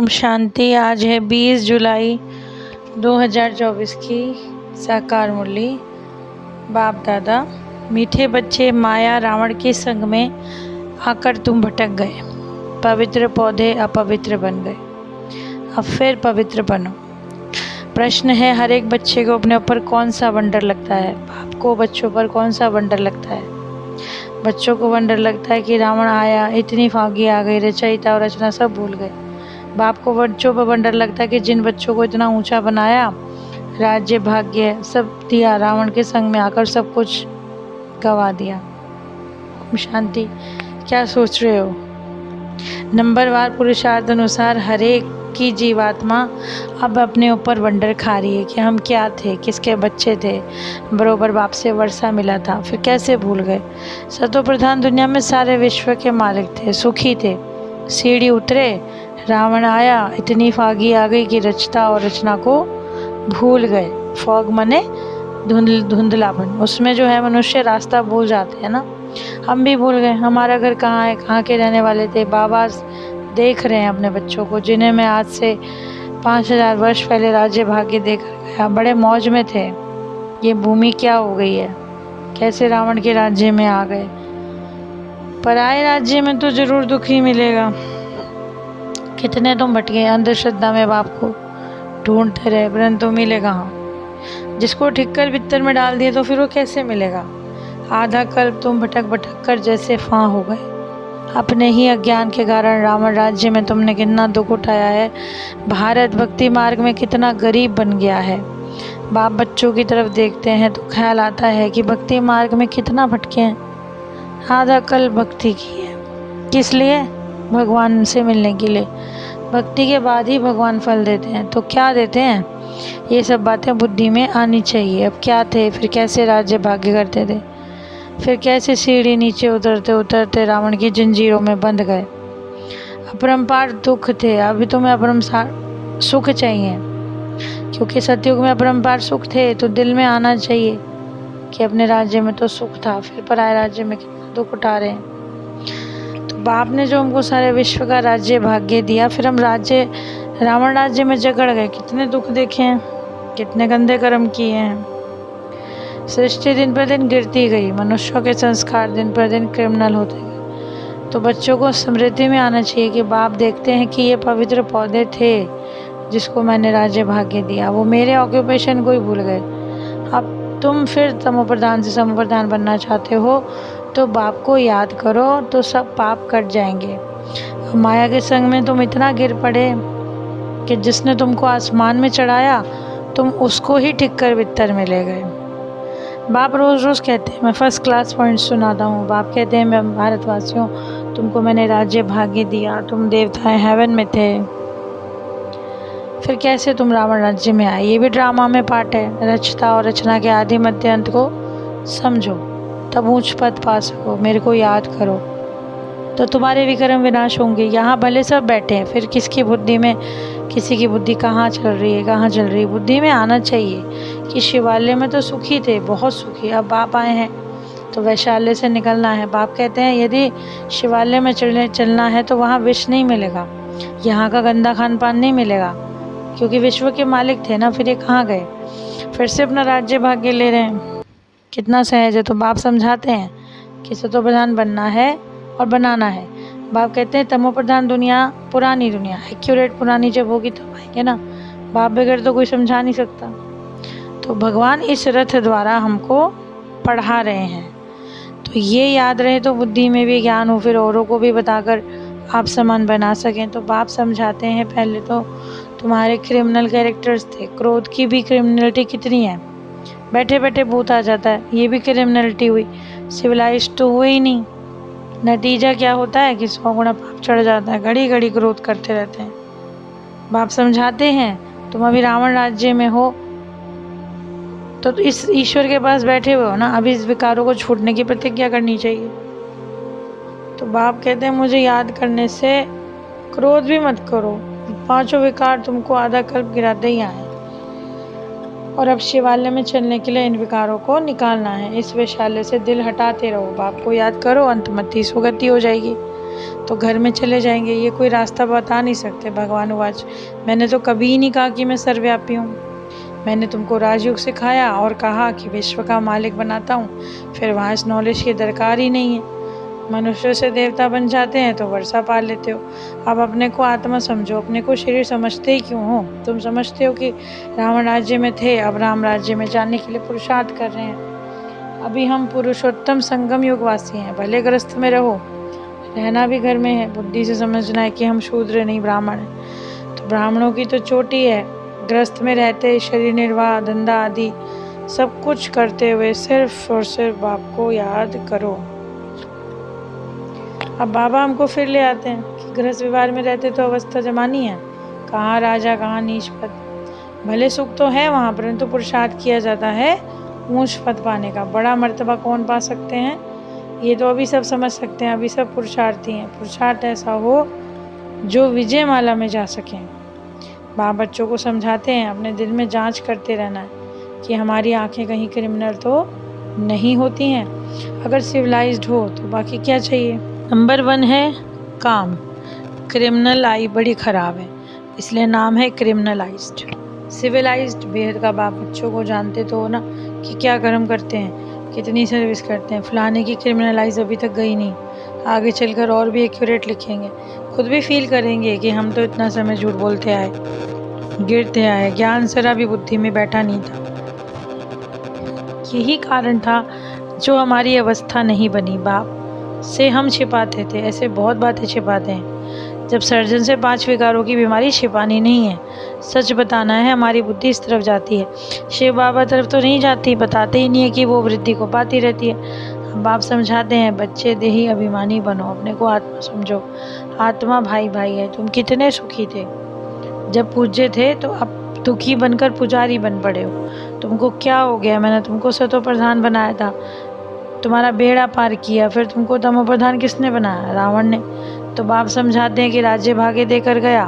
ओम शांति। आज है 20 जुलाई 2024 की साकार मुरली। बाप दादा, मीठे बच्चे, माया रावण के संग में आकर तुम भटक गए। पवित्र पौधे अपवित्र बन गए, अब फिर पवित्र बनो। प्रश्न है, हर एक बच्चे को अपने ऊपर कौन सा वंडर लगता है? बाप को बच्चों पर कौन सा वंडर लगता है? बच्चों को वंडर लगता है कि रावण आया, इतनी फागी आ गई, रचयिता और रचना सब भूल गए। बाप को बच्चों पर वंडर लगता है कि जिन बच्चों को इतना ऊंचा बनाया, राज्य भाग्य सब दिया, रावण के संग में आकर सब कुछ गवा दिया। ओम शांति। क्या सोच रहे हो? नंबरवार पुरुषार्थ अनुसार हर एक की जीवात्मा अब अपने ऊपर वंडर खा रही है कि हम क्या थे, किसके बच्चे थे। बरोबर बाप से वर्षा मिला था, फिर कैसे भूल गए। सतो प्रधान दुनिया में सारे विश्व के मालिक थे, सुखी थे। सीढ़ी उतरे, रावण आया, इतनी फागी आ गई कि रचता और रचना को भूल गए। फॉग मने धुंधलापन, उसमें जो है मनुष्य रास्ता भूल जाते हैं ना। हम भी भूल गए हमारा घर कहाँ है, कहाँ के रहने वाले थे। बाबा देख रहे हैं अपने बच्चों को, जिन्हें मैं आज से 5000 वर्ष पहले राज्य भाग्य देकर गया। बड़े मौज में थे। ये भूमि क्या हो गई है, कैसे रावण के राज्य में आ गए। पराये राज्य में तो जरूर दुख ही मिलेगा। कितने तुम भटके अंधश्रद्धा में, बाप को ढूंढते रहे, परंतु मिले कहाँ। जिसको ठीक कर बित्तर में डाल दिए तो फिर वो कैसे मिलेगा। आधा कल्प तुम भटक भटक कर जैसे फां हो गए। अपने ही अज्ञान के कारण रावण राज्य में तुमने कितना दुख उठाया है। भारत भक्ति मार्ग में कितना गरीब बन गया है। बाप बच्चों की तरफ देखते हैं तो ख्याल आता है कि भक्ति मार्ग में कितना भटके हैं। आधा कल भक्ति की है, किस लिए? भगवान से मिलने के लिए। भक्ति के बाद ही भगवान फल देते हैं, तो क्या देते हैं? ये सब बातें बुद्धि में आनी चाहिए। अब क्या थे, फिर कैसे राज्य भाग्य करते थे, फिर कैसे सीढ़ी नीचे उतरते उतरते रावण की जंजीरों में बंध गए। अपरंपार दुख थे, अभी तुम्हें अपरंपार सुख चाहिए, क्योंकि सतयुग में अपरंपार सुख थे। तो दिल में आना चाहिए कि अपने राज्य में तो सुख था, फिर पराये राज्य में कितना दुख उठा रहे हैं। तो बाप ने जो हमको सारे विश्व का राज्य भाग्य दिया, फिर हम रावण राज्य में जकड़ गए। कितने दुख देखे हैं, कितने गंदे कर्म किए हैं। सृष्टि दिन पर दिन गिरती गई, मनुष्यों के संस्कार दिन पर दिन क्रिमिनल होते गए। तो बच्चों को स्मृति में आना चाहिए कि बाप देखते हैं कि ये पवित्र पौधे थे जिसको मैंने राज्य भाग्य दिया, वो मेरे ऑक्यूपेशन को ही भूल गए। अब तुम फिर तमोप्रधान से समप्रधान बनना चाहते हो तो बाप को याद करो, तो सब पाप कट जाएंगे। माया के संग में तुम इतना गिर पड़े कि जिसने तुमको आसमान में चढ़ाया, तुम उसको ही ठीक कर बित्तर में ले गए। बाप रोज़ रोज़ कहते हैं, मैं फर्स्ट क्लास पॉइंट सुनाता हूँ। बाप कहते हैं, मैं भारतवासियों, तुमको मैंने राज्य भाग्य दिया, तुम देवताएं हेवन में थे, फिर कैसे तुम रावण राज्य में आए। ये भी ड्रामा में पार्ट है। रचता और रचना के आदि मध्य अंत को समझो, तब ऊंच पद पा सको। मेरे को याद करो तो तुम्हारे विक्रम विनाश होंगे। यहाँ भले सब बैठे हैं, फिर किसकी बुद्धि में, किसी की बुद्धि कहाँ चल रही है, कहाँ चल रही है। बुद्धि में आना चाहिए कि शिवालय में तो सुखी थे, बहुत सुखी। अब बाप आए हैं तो वैशाल्य से निकलना है। बाप कहते हैं, यदि शिवालय में चलना है तो वहाँ विष नहीं मिलेगा, यहाँ का गंदा खान पान नहीं मिलेगा, क्योंकि विश्व के मालिक थे ना। फिर ये कहाँ गए, फिर से अपना राज्य भाग्य ले रहे हैं। कितना सहज है। तो बाप समझाते हैं कि सतो प्रधान बनना है और बनाना है। बाप कहते हैं, तमो प्रधान दुनिया पुरानी दुनिया, एक्यूरेट पुरानी जब होगी तब आएंगे ना। बाप बगैर तो कोई समझा नहीं सकता। तो भगवान इस रथ द्वारा हमको पढ़ा रहे हैं, तो ये याद रहे तो बुद्धि में भी ज्ञान हो, फिर औरों को भी बताकर आप समान बना सकें। तो बाप समझाते हैं, पहले तो तुम्हारे क्रिमिनल कैरेक्टर्स थे। क्रोध की भी क्रिमिनलिटी कितनी है, बैठे बैठे भूत आ जाता है, ये भी क्रिमिनलिटी हुई। सिविलाइज तो हुए ही नहीं। नतीजा क्या होता है कि 100 गुना पाप चढ़ जाता है, घड़ी घड़ी क्रोध करते रहते हैं। बाप समझाते हैं, तुम अभी रावण राज्य में हो तो इस ईश्वर के पास बैठे हुए हो ना, अभी इस विकारों को छूटने की प्रतिज्ञा करनी चाहिए। तो बाप कहते हैं, मुझे याद करने से क्रोध भी मत करो। 5 विकार तुमको आधा कल्प गिराते ही आए, और अब शिवालय में चलने के लिए इन विकारों को निकालना है। इस वैशाल्य से दिल हटाते रहो, बाप को याद करो, अंतमति सुगति हो जाएगी। तो घर में चले जाएंगे, ये कोई रास्ता बता नहीं सकते। भगवान उवाच, मैंने तो कभी ही नहीं कहा कि मैं सर्वव्यापी हूँ। मैंने तुमको राजयोग सिखाया और कहा कि विश्व का मालिक बनाता हूँ, फिर वहाँ इस नॉलेज की दरकार ही नहीं है। मनुष्य से देवता बन जाते हैं तो वर्षा पा लेते हो। अब अपने को आत्मा समझो, अपने को शरीर समझते ही क्यों हो? तुम समझते हो कि रावण राज्य में थे, अब राम राज्य में जाने के लिए पुरुषार्थ कर रहे हैं। अभी हम पुरुषोत्तम संगम युग वासी हैं, भले ग्रस्त में रहो, रहना भी घर में है। बुद्धि से समझना है कि हम शूद्र नहीं ब्राह्मण हैं। तो ब्राह्मणों की तो चोटी है, ग्रस्त में रहते शरीर निर्वाह, धंधा आदि सब कुछ करते हुए सिर्फ और सिर्फ बाप को याद करो। अब बाबा हमको फिर ले आते हैं कि गृहस्थ व्यवहार में रहते तो अवस्था जमानी है, कहाँ राजा कहाँ नीच पद। भले सुख तो है वहाँ, परंतु पुरुषार्थ किया जाता है ऊंच पद पाने का। बड़ा मर्तबा कौन पा सकते हैं, ये तो अभी सब समझ सकते हैं, अभी सब पुरुषार्थी हैं। पुरुषार्थ ऐसा हो जो विजय माला में जा सकें। बाप बच्चों को समझाते हैं अपने दिल में जांच करते रहना है कि हमारी आंखें कहीं क्रिमिनल तो नहीं होती हैं। अगर सिविलाइज्ड हो तो बाकी क्या चाहिए। नंबर 1 है काम। क्रिमिनल आई बड़ी खराब है, इसलिए नाम है क्रिमिनलाइज्ड। सिविलाइज्ड बेहद का बाप बच्चों को जानते तो हो ना कि क्या कर्म करते हैं, कितनी सर्विस करते हैं। फलाने की क्रिमिनलाइज अभी तक गई नहीं, आगे चलकर और भी एक्यूरेट लिखेंगे। खुद भी फील करेंगे कि हम तो इतना समय झूठ बोलते आए, गिरते आए, ज्ञान जरा भी बुद्धि में बैठा नहीं था। यही कारण था जो हमारी अवस्था नहीं बनी। बाप से हम छिपाते थे, ऐसे बहुत बातें छिपाते हैं। जब सर्जन से 5 विकारों की बीमारी छिपानी नहीं है, सच बताना है, हमारी बुद्धि इस तरफ जाती है, शिव बाबा तरफ तो नहीं जाती। बताते ही नहीं है कि वो वृद्धि को पाती रहती है। बाप समझाते हैं, बच्चे देही अभिमानी बनो, अपने को आत्मा समझो। आत्मा भाई भाई है। तुम कितने सुखी थे जब पूज्य थे, तो अब दुखी बनकर पुजारी बन पड़े हो। तुमको क्या हो गया? मैंने तुमको सतो प्रधान बनाया था, तुम्हारा बेड़ा पार किया, फिर तुमको तमो प्रधान किसने बनाया? रावण ने। तो बाप समझाते हैं कि राज्य भागे देकर गया।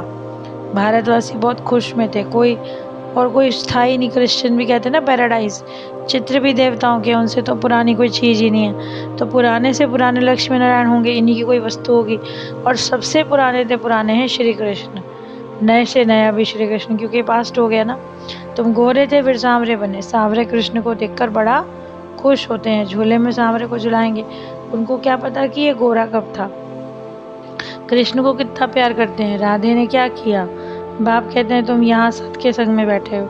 भारतवासी बहुत खुश में थे, कोई स्थायी नहीं। क्रिश्चियन भी कहते हैं ना पैराडाइज, चित्र भी देवताओं के, उनसे तो पुरानी कोई चीज़ ही नहीं है। तो पुराने से पुराने लक्ष्मी नारायण होंगे, इन्हीं की कोई वस्तु होगी। और सबसे पुराने हैं श्री कृष्ण, नए से नया भी श्री कृष्ण, क्योंकि पास्ट हो गया ना। तुम गोरे थे फिर सांवरे बने, सांवरे कृष्ण को देखकर बड़ा खुश होते हैं, झूले में सांवरे को झुलाएंगे। उनको क्या पता कि ये गोरा कब था। कृष्ण को कितना प्यार करते हैं। राधे ने क्या किया? बाप कहते हैं तुम यहाँ सत के संग में बैठे हो,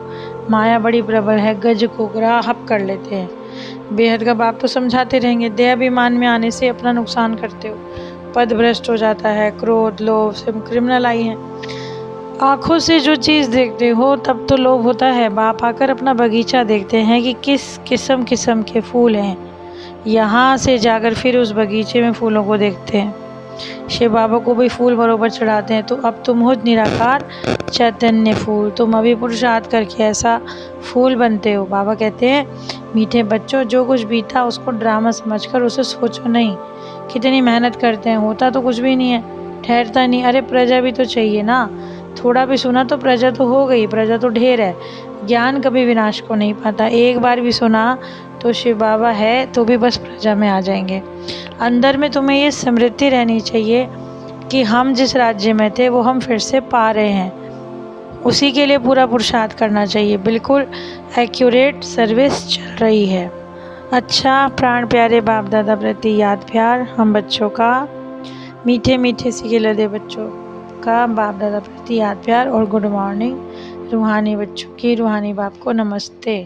माया बड़ी प्रबल है, गज को ग्राहक कर लेते हैं। बेहद का बाप तो समझाते रहेंगे, देहाभिमान में आने से अपना नुकसान करते हो, पद भ्रष्ट हो जाता है, क्रोध लोभ से क्रिमिनल आई है। आँखों से जो चीज़ देखते हो तब तो लोभ होता है। बाप आकर अपना बगीचा देखते हैं कि किस किस्म किस्म के फूल हैं, यहाँ से जाकर फिर उस बगीचे में फूलों को देखते हैं। शिव बाबा को भी फूल बरोबर चढ़ाते हैं। तो अब तुम हो निराकार चैतन्य फूल, तुम अभी पुरुषार्थ करके ऐसा फूल बनते हो। बाबा कहते हैं, मीठे बच्चों, जो कुछ बीता उसको ड्रामा समझकर उसे सोचो नहीं। कितनी मेहनत करते हैं, होता तो कुछ भी नहीं है, ठहरता नहीं। अरे प्रजा भी तो चाहिए ना, थोड़ा भी सुना तो प्रजा तो हो गई, प्रजा तो ढेर है। ज्ञान कभी विनाश को नहीं पाता, एक बार भी सुना तो शिव बाबा है तो भी बस प्रजा में आ जाएंगे। अंदर में तुम्हें ये स्मृति रहनी चाहिए कि हम जिस राज्य में थे वो हम फिर से पा रहे हैं, उसी के लिए पूरा पुरुषार्थ करना चाहिए। बिल्कुल एक्यूरेट सर्विस चल रही है। अच्छा, प्राण प्यारे बाप दादा प्रति याद प्यार, हम बच्चों का, मीठे मीठे सीखे लदे बच्चों का बाप दादा प्रति याद प्यार और गुड मॉर्निंग। रूहानी बच्चों की रूहानी बाप को नमस्ते।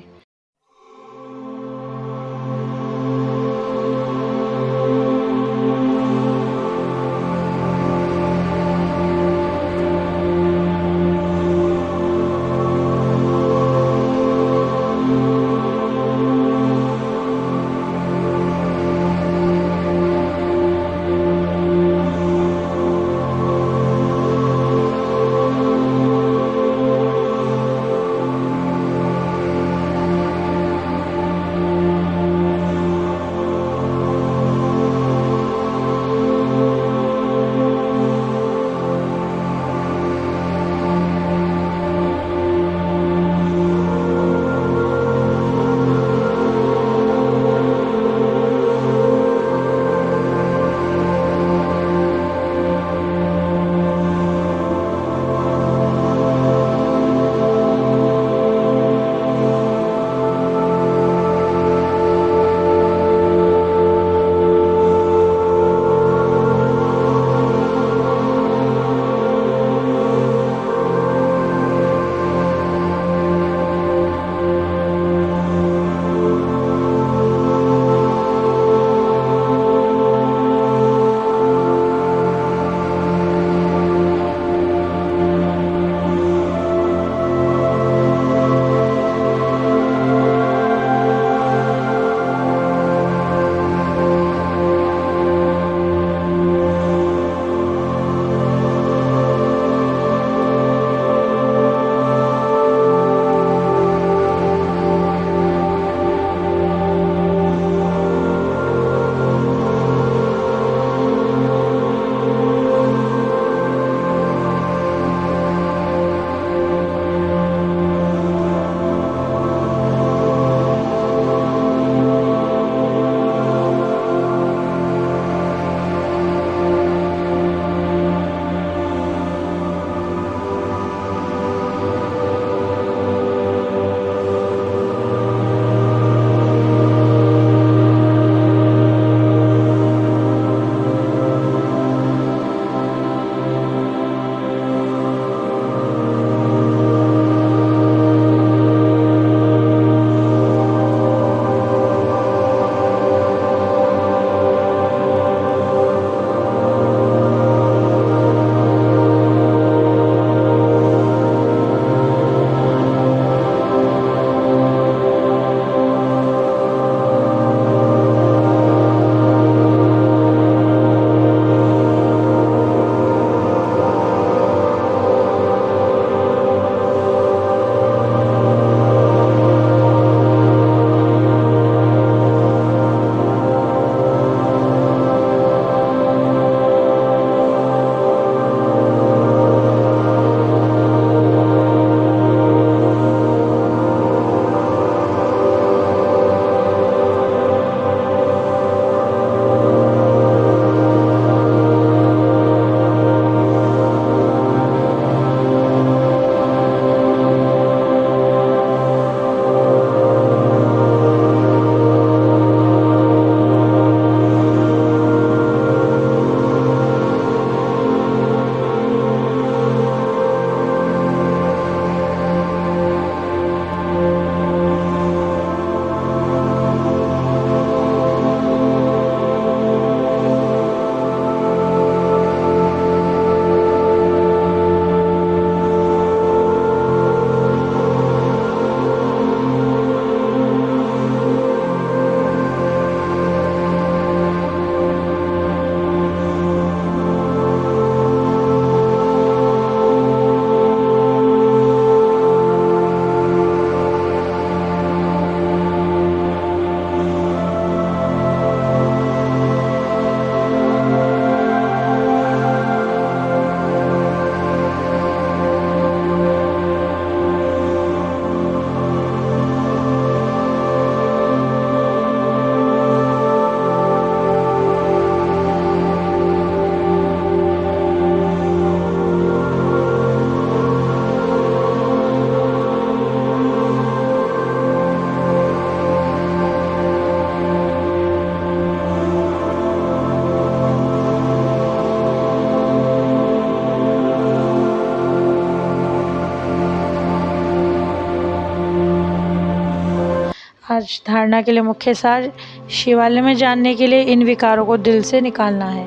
आज धारणा के लिए मुख्य सार, शिवालय में जानने के लिए इन विकारों को दिल से निकालना है।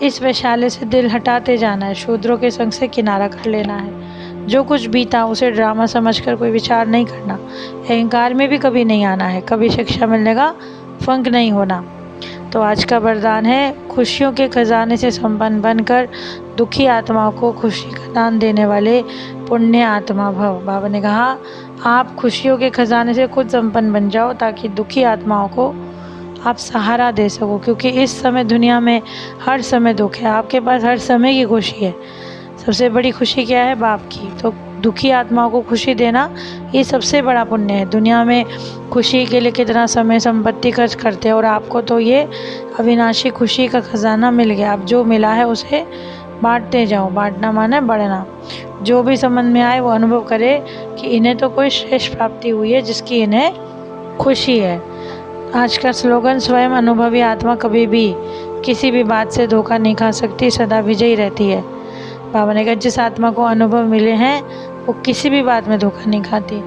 इस वैशाल्य से दिल हटाते जाना है, शूद्रों के संग से किनारा कर लेना है। जो कुछ बीता उसे ड्रामा समझकर कोई विचार नहीं करना। अहंकार में भी कभी नहीं आना है, कभी शिक्षा मिलने का फंक नहीं होना। तो आज का वरदान है, खुशियों के खजाने से संपन्न बनकर दुखी आत्माओं को खुशी का दान देने वाले पुण्य आत्मा भव। बाबा ने कहा, आप खुशियों के खजाने से खुद संपन्न बन जाओ ताकि दुखी आत्माओं को आप सहारा दे सको, क्योंकि इस समय दुनिया में हर समय दुख है, आपके पास हर समय की खुशी है। सबसे बड़ी खुशी क्या है? बाप की। तो दुखी आत्माओं को खुशी देना ये सबसे बड़ा पुण्य है। दुनिया में खुशी के लिए कितना समय संपत्ति खर्च करते हैं, और आपको तो ये अविनाशी खुशी का खजाना मिल गया। अब जो मिला है उसे बांटते जाओ। बांटना माने बढ़ना। जो भी समझ में आए वो अनुभव करे कि इन्हें तो कोई श्रेष्ठ प्राप्ति हुई है जिसकी इन्हें खुशी है। आज का स्लोगन, स्वयं अनुभवी आत्मा कभी भी किसी भी बात से धोखा नहीं खा सकती, सदा विजयी रहती है। बाबा ने कहा, जिस आत्मा को अनुभव मिले हैं वो किसी भी बात में धोखा नहीं खाती।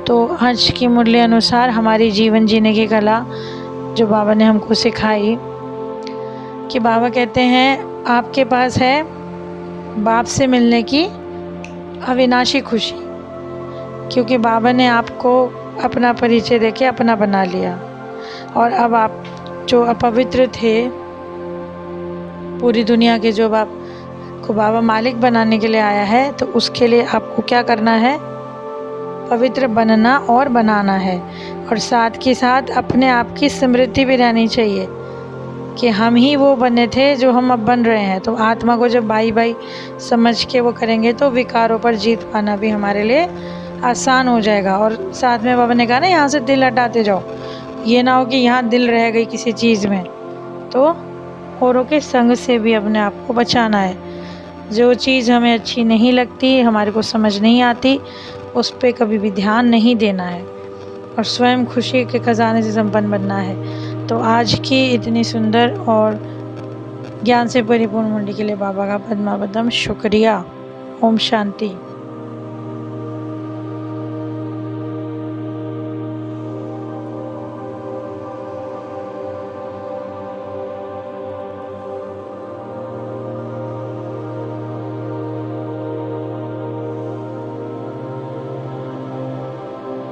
तो आज की मूल्य अनुसार हमारी जीवन जीने की कला जो बाबा ने हमको सिखाई, कि बाबा कहते हैं आपके पास है बाप से मिलने की अविनाशी खुशी, क्योंकि बाबा ने आपको अपना परिचय देके अपना बना लिया। और अब आप जो अपवित्र थे पूरी दुनिया के, जो आपको बाबा मालिक बनाने के लिए आया है, तो उसके लिए आपको क्या करना है? पवित्र बनना और बनाना है। और साथ के साथ अपने आप की स्मृति भी रहनी चाहिए कि हम ही वो बने थे जो हम अब बन रहे हैं। तो आत्मा को जब भाई भाई समझ के वो करेंगे तो विकारों पर जीत पाना भी हमारे लिए आसान हो जाएगा। और साथ में बाबा ने कहा ना, यहाँ से दिल हटाते जाओ। ये ना हो कि यहाँ दिल रह गई किसी चीज़ में, तो औरों के संग से भी अपने आप को बचाना है। जो चीज़ हमें अच्छी नहीं लगती, हमारे को समझ नहीं आती, उस पर कभी भी ध्यान नहीं देना है, और स्वयं खुशी के खजाने से संपन्न बनना है। तो आज की इतनी सुंदर और ज्ञान से परिपूर्ण मुंडी के लिए बाबा का पद्मावतम शुक्रिया। ओम शांति।